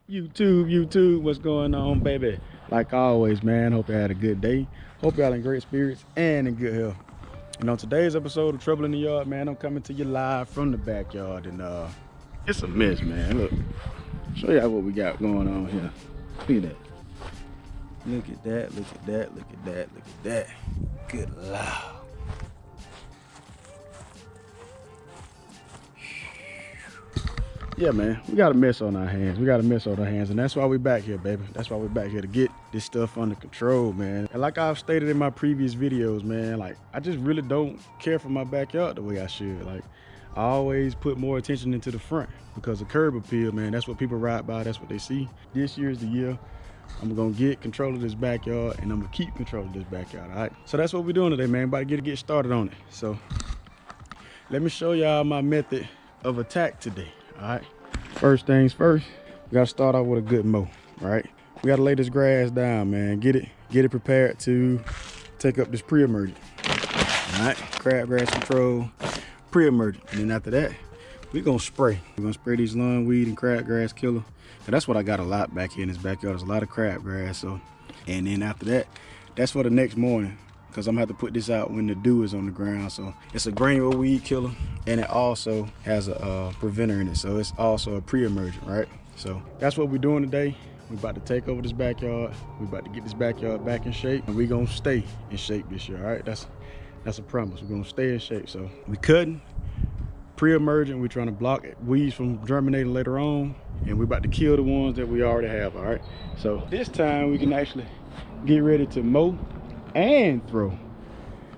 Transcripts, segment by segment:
YouTube, what's going on, baby? Like always, man, hope you had a good day. Hope y'all in great spirits and in good health. And on today's episode of Trouble in the Yard, man, I'm coming to you live from the backyard, and it's a mess, man. Look, show y'all what we got going on here. Look at that. Look at that, look at that, look at that, look at that. Good Lord. Yeah, man, we got a mess on our hands. And that's why we back here, baby. That's why we back here, to get this stuff under control, man. And like I've stated in my previous videos, man, like, I just really don't care for my backyard the way I should. Like, I always put more attention into the front because the curb appeal, man, that's what people ride by, that's what they see. This year's the year I'm gonna get control of this backyard, and I'm gonna keep control of this backyard, all right? So that's what we're doing today, man. About to get started on it. So let me show y'all my method of attack today. All right, first things first, we gotta start off with a good mow. All right, we gotta lay this grass down, man. Get it prepared to take up this pre-emergent. All right, crabgrass control, pre-emergent. And then after that, we're gonna spray these lawn weed and crabgrass killer. And that's what I got a lot back here in this backyard. There's a lot of crabgrass. So, and then after that, that's for the next morning, because I'm gonna have to put this out when the dew is on the ground. So it's a granular weed killer, and it also has a preventer in it, so it's also a pre-emergent, right? So that's what we're doing today. We're about to take over this backyard. We're about to get this backyard back in shape, and we're gonna stay in shape this year. All right, that's a promise. We're gonna stay in shape. So we cutting pre-emergent. We're trying to block weeds from germinating later on, and we're about to kill the ones that we already have. All right, so this time we can actually get ready to mow and throw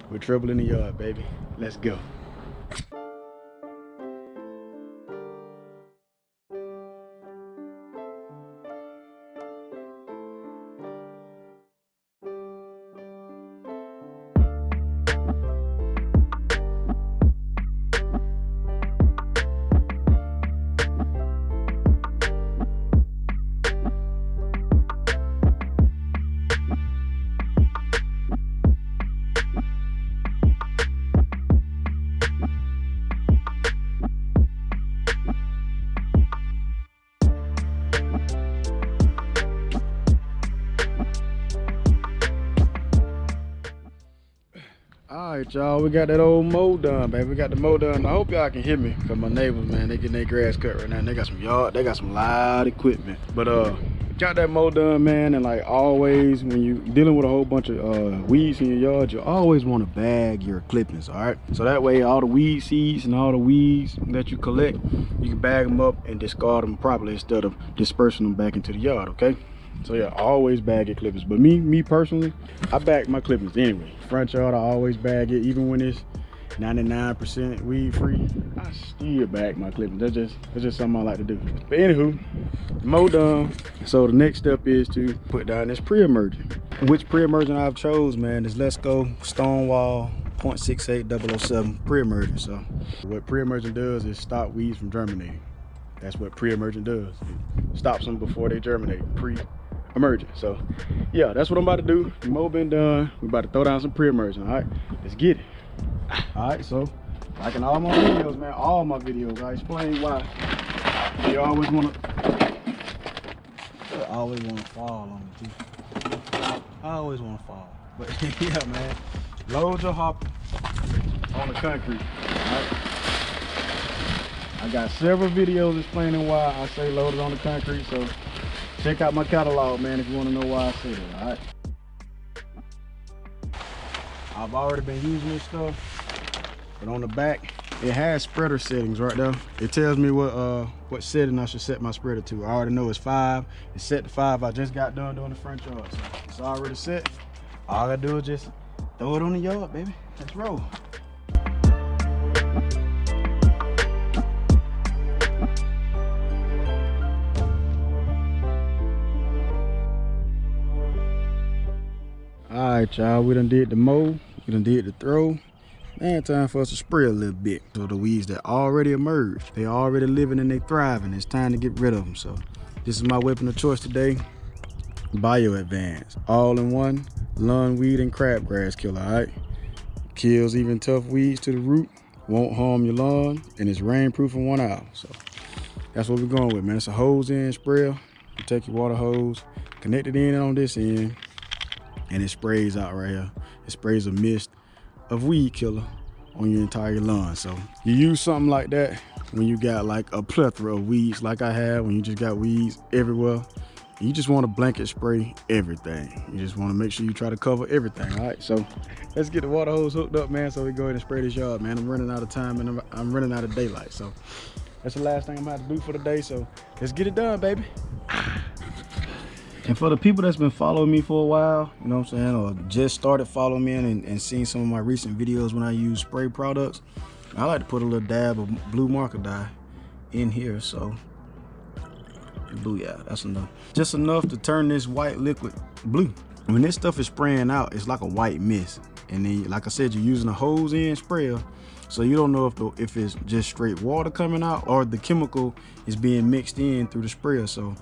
with Trouble in the Yard, baby. Let's go. All right, y'all, we got that old mow done, baby. We got the mow done. I hope y'all can hear me, because my neighbors, man, they getting their grass cut right now, and they got some yard, they got some loud equipment. But got that mow done, man. And like always, when you dealing with a whole bunch of weeds in your yard, you always want to bag your clippings, all right? So that way all the weed seeds and all the weeds that you collect, you can bag them up and discard them properly instead of dispersing them back into the yard, okay? So yeah, always bag your clippings. But me personally, I bag my clippings anyway. Front yard, I always bag it, even when it's 99% weed free. I still bag my clippings. That's just something I like to do. But anywho, mow done. So the next step is to put down this pre-emergent. Which pre-emergent I've chose, man, is Lesco Stonewall 0.68 pre-emergent. So what pre-emergent does is stop weeds from germinating. That's what pre-emergent does. It stops them before they germinate. Pre-emergent. So yeah, that's what I'm about to do. The mow been done. We're about to throw down some pre-emergent. All right, let's get it. All right, so like in all my videos, man, I explain why you always want to fall on me too. I always want to fall. But yeah, man, load your hopper on the concrete. All right, I got several videos explaining why I say load it on the concrete, so check out my catalog, man, if you want to know why I say that. All right, I've already been using this stuff, but on the back it has spreader settings right there. It tells me what setting I should set my spreader to. I already know it's 5. It's set to 5. I just got done doing the front yard, so it's already set. All I gotta do is just throw it on the yard, baby. Let's roll. All right, y'all, we done did the mow, we done did the throw. And time for us to spray a little bit. So the weeds that already emerged, they already living and they thriving. It's time to get rid of them. So this is my weapon of choice today, BioAdvanced. All-in-one lawn weed and crabgrass killer, all right? Kills even tough weeds to the root, won't harm your lawn, and it's rainproof in 1 hour. So that's what we're going with, man. It's a hose-in sprayer. You take your water hose, connect it in on this end, and it sprays out right here. It sprays a mist of weed killer on your entire lawn. So you use something like that when you got like a plethora of weeds like I have, when you just got weeds everywhere. You just want to blanket spray everything. You just want to make sure you try to cover everything. All right, so let's get the water hose hooked up, man, so we go ahead and spray this yard, man. I'm running out of time and I'm running out of daylight. So that's the last thing I'm gonna have to do for the day. So let's get it done, baby. And for the people that's been following me for a while, you know what I'm saying, or just started following me and seen some of my recent videos when I use spray products, I like to put a little dab of blue marker dye in here. So blue, yeah, that's enough. Just enough to turn this white liquid blue. When this stuff is spraying out, it's like a white mist. And then, like I said, you're using a hose end sprayer, so you don't know if it's just straight water coming out or the chemical is being mixed in through the sprayer. So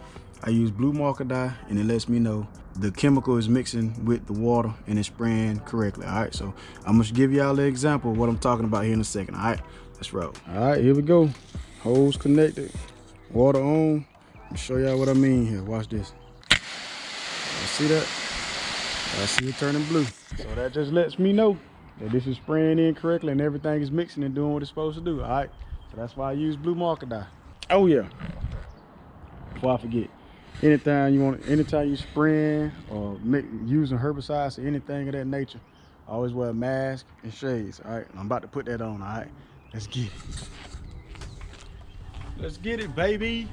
I use blue marker dye, and it lets me know the chemical is mixing with the water and it's spraying correctly. All right, so I'm gonna give y'all the example of what I'm talking about here in a second. All right, let's roll. All right, here we go. Hose connected, water on. Let me show y'all what I mean here. Watch this. You see that? I see it turning blue. So that just lets me know that this is spraying in correctly and everything is mixing and doing what it's supposed to do. All right, so that's why I use blue marker dye. Oh yeah, before I forget, anytime you spraying or using herbicides or anything of that nature, always wear a mask and shades. All right, I'm about to put that on. All right, let's get it. Let's get it, baby.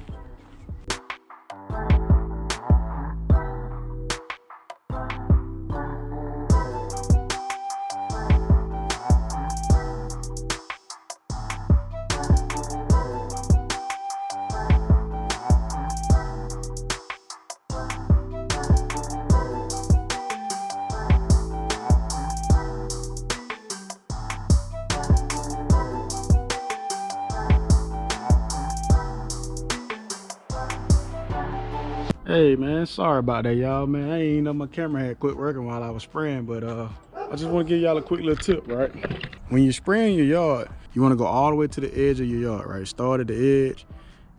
Hey man, sorry about that, y'all, man. I ain't know my camera had quit working while I was spraying, but I just want to give y'all a quick little tip, right? When you're spraying your yard, you want to go all the way to the edge of your yard, right? Start at the edge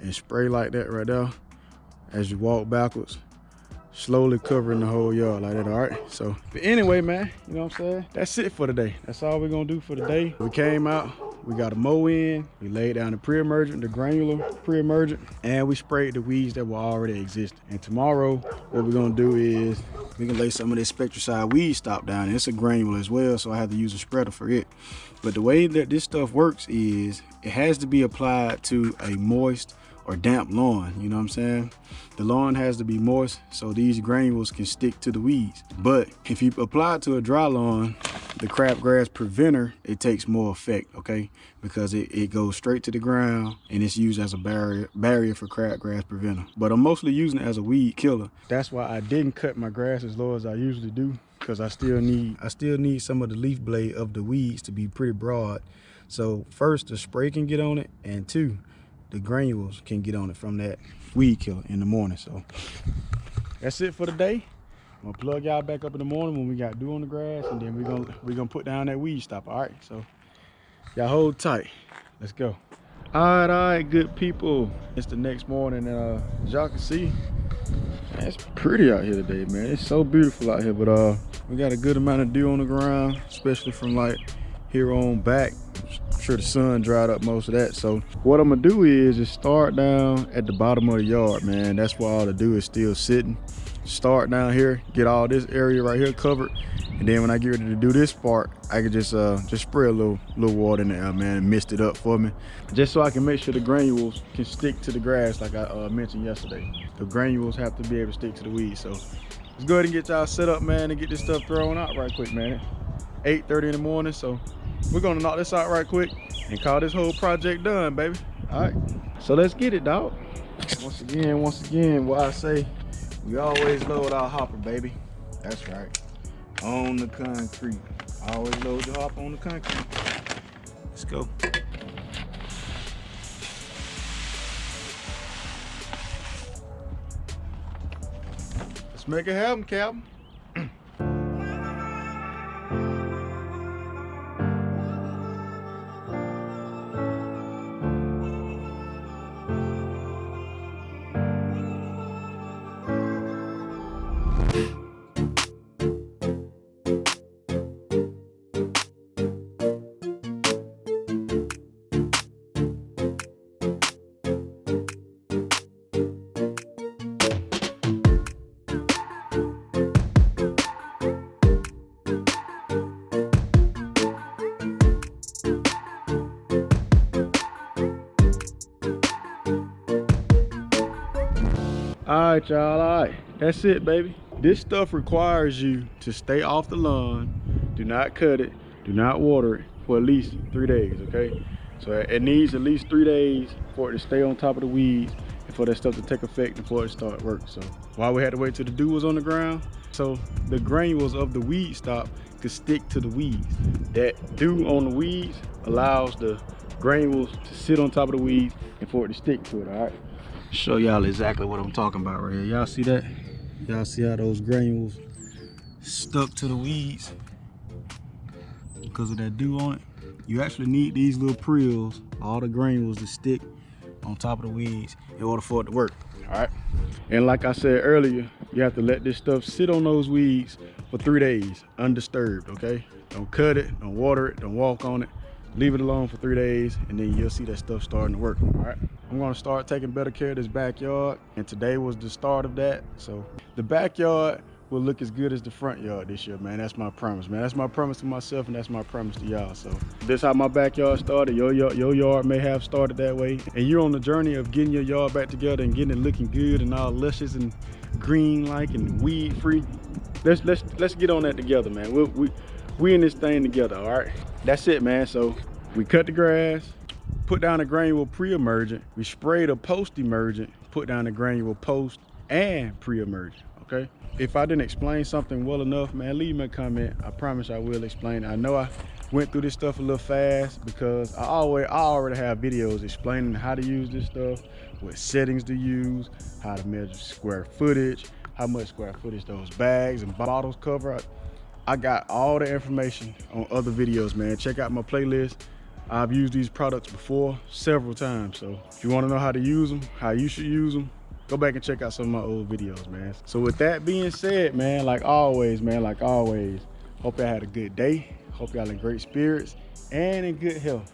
and spray like that right there as you walk backwards, slowly covering the whole yard like that. All right, so but anyway, man, you know what I'm saying, that's it for today. That's all we're gonna do for the day. We came out, we got a mow in, we laid down the pre-emergent, the granular pre-emergent, and we sprayed the weeds that were already existing. And tomorrow what we're gonna do is we can lay some of this Spectracide weed stop down, and it's a granular as well, so I have to use a spreader for it. But the way that this stuff works is it has to be applied to a moist or damp lawn, you know what I'm saying? The lawn has to be moist so these granules can stick to the weeds. But if you apply it to a dry lawn, the crabgrass preventer, it takes more effect, okay? Because it goes straight to the ground and it's used as a barrier for crabgrass preventer. But I'm mostly using it as a weed killer. That's why I didn't cut my grass as low as I usually do, because I still need some of the leaf blade of the weeds to be pretty broad. So first, the spray can get on it, and two, the granules can get on it from that weed killer in the morning. So that's it for the day. I'm gonna plug y'all back up in the morning when we got dew on the grass, and then we're gonna put down that weed stopper. All right, so y'all hold tight. Let's go. All right, good people. It's the next morning. As y'all can see, man, it's pretty out here today, man. It's so beautiful out here, but we got a good amount of dew on the ground, especially from like here on back. I'm sure the sun dried up most of that. So what I'm gonna do is just start down at the bottom of the yard, man. That's where all the dew is still sitting. Start down here, get all this area right here covered, and then when I get ready to do this part, I can just spray a little water in there, man, and mist it up for me, just so I can make sure the granules can stick to the grass like I mentioned yesterday. The granules have to be able to stick to the weeds. So let's go ahead and get y'all set up, man, and get this stuff thrown out right quick, man. 8:30 in the morning, so we're gonna knock this out right quick and call this whole project done, baby. All right, so let's get it, dog. Once again, what I say, we always load our hopper, baby. That's right, on the concrete. Always load your hopper on the concrete. Let's go. Let's make it happen, Captain. All right, y'all, all right. That's it, baby. This stuff requires you to stay off the lawn. Do not cut it. Do not water it for at least 3 days, okay? So it needs at least 3 days for it to stay on top of the weeds and for that stuff to take effect before it start work. So why we had to wait till the dew was on the ground? So the granules of the weed stock could stick to the weeds. That dew on the weeds allows the granules to sit on top of the weeds and for it to stick to it, all right? Show y'all exactly what I'm talking about right here. Y'all see that? Y'all see how those granules stuck to the weeds because of that dew on it? You actually need these little prills, all the granules to stick on top of the weeds in order for it to work, all right? And like I said earlier, you have to let this stuff sit on those weeds for 3 days, undisturbed, okay? Don't cut it, don't water it, don't walk on it. Leave it alone for 3 days, and then you'll see that stuff starting to work, all right? I'm gonna start taking better care of this backyard, and today was the start of that. So the backyard will look as good as the front yard this year, man. That's my promise, man. That's my promise to myself, and that's my promise to y'all. So this how my backyard started. Your yard may have started that way, and you're on the journey of getting your yard back together and getting it looking good and all luscious and green like and weed free. Let's get on that together, man. We in this thing together, all right? That's it, man. So we cut the grass, put down a granule pre-emergent. We sprayed a post-emergent, put down a granule post and pre-emergent, okay? If I didn't explain something well enough, man, leave me a comment. I promise I will explain. I know I went through this stuff a little fast because I already have videos explaining how to use this stuff, what settings to use, how to measure square footage, how much square footage those bags and bottles cover. I got all the information on other videos, man. Check out my playlist. I've used these products before several times. So if you want to know how to use them, how you should use them, go back and check out some of my old videos, man. So with that being said, man, like always, hope y'all had a good day. Hope y'all in great spirits and in good health.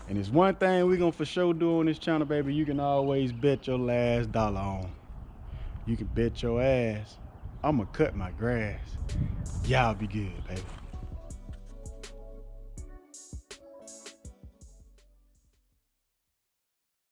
And there's one thing we're gonna for sure do on this channel, baby. You can always bet your last dollar on. You can bet your ass I'ma cut my grass. Y'all be good, baby.